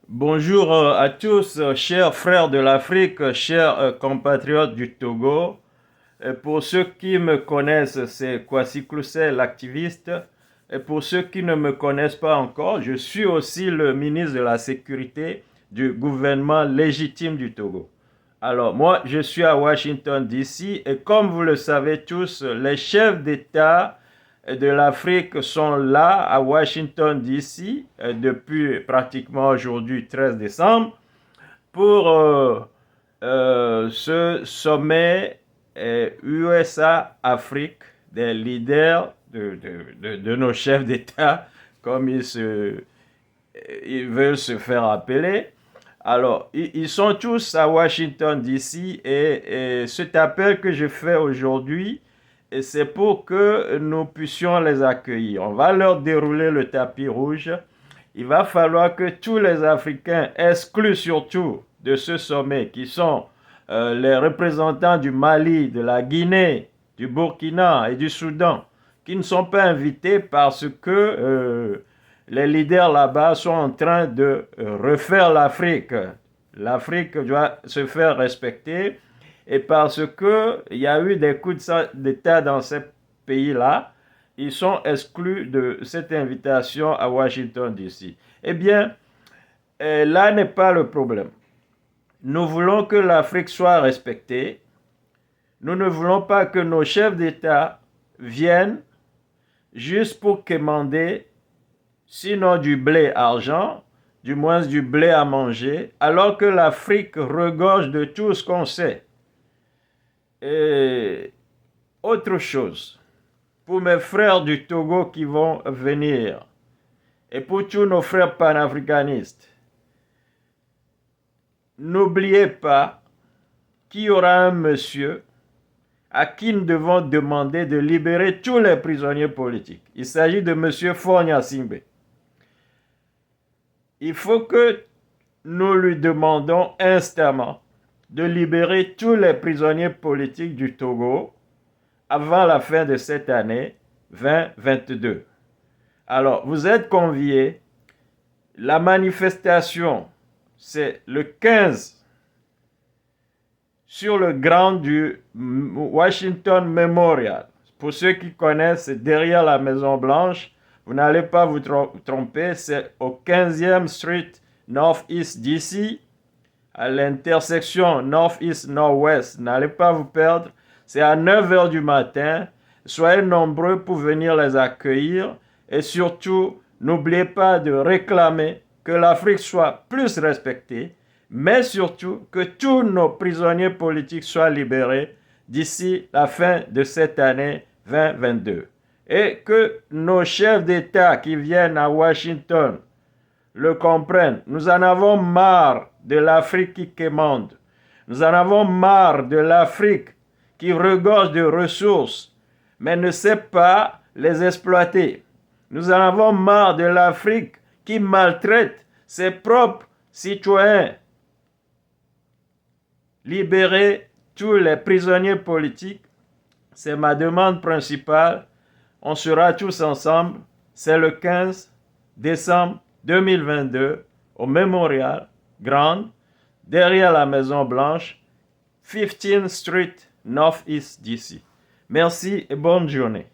Bonjour à tous, chers frères de l'Afrique, chers compatriotes du Togo. Pour ceux qui me connaissent, c'est Kwasi Kloussé, l'activiste. Et pour ceux qui ne me connaissent pas encore, je suis aussi le ministre de la Sécurité du gouvernement légitime du Togo. Alors, moi, je suis à Washington, D.C. et comme vous le savez tous, les chefs d'État de l'Afrique sont là à Washington, D.C. Depuis pratiquement aujourd'hui, 13 décembre, pour ce sommet USA-Afrique des leaders de nos chefs d'État, comme ils veulent se faire appeler. Alors, ils sont tous à Washington, D.C. et cet appel que je fais aujourd'hui, c'est pour que nous puissions les accueillir. On va leur dérouler le tapis rouge. Il va falloir que tous les Africains, exclus surtout de ce sommet, qui sont les représentants du Mali, de la Guinée, du Burkina et du Soudan, qui ne sont pas invités parce que les leaders là-bas sont en train de refaire l'Afrique. L'Afrique doit se faire respecter et parce qu'il y a eu des coups d'État dans ces pays-là, ils sont exclus de cette invitation à Washington, D.C. Eh bien, là n'est pas le problème. Nous voulons que l'Afrique soit respectée. Nous ne voulons pas que nos chefs d'État viennent juste pour quémander, sinon du blé argent, du moins du blé à manger, alors que l'Afrique regorge de tout ce qu'on sait. Et autre chose, pour mes frères du Togo qui vont venir, et pour tous nos frères panafricanistes, n'oubliez pas qu'il y aura un monsieur à qui nous devons demander de libérer tous les prisonniers politiques. Il s'agit de monsieur Faure Gnassingbé. Il faut que nous lui demandons instamment de libérer tous les prisonniers politiques du Togo avant la fin de cette année 2022. Alors, vous êtes conviés. La manifestation, c'est le 15 sur le grand du Washington Memorial. Pour ceux qui connaissent, c'est derrière la Maison Blanche. Vous n'allez pas vous tromper, c'est au 15e Street Northeast DC, à l'intersection Northeast-Nord-Ouest. N'allez pas vous perdre. C'est à 9 h du matin. Soyez nombreux pour venir les accueillir. Et surtout, n'oubliez pas de réclamer que l'Afrique soit plus respectée, mais surtout que tous nos prisonniers politiques soient libérés d'ici la fin de cette année 2022. Et que nos chefs d'État qui viennent à Washington le comprennent. Nous en avons marre de l'Afrique qui quémande. Nous en avons marre de l'Afrique qui regorge de ressources, mais ne sait pas les exploiter. Nous en avons marre de l'Afrique qui maltraite ses propres citoyens. Libérer tous les prisonniers politiques, c'est ma demande principale. On sera tous ensemble. C'est le 15 décembre 2022 au Memorial Grand, derrière la Maison Blanche, 15th Street, Northeast DC. Merci et bonne journée.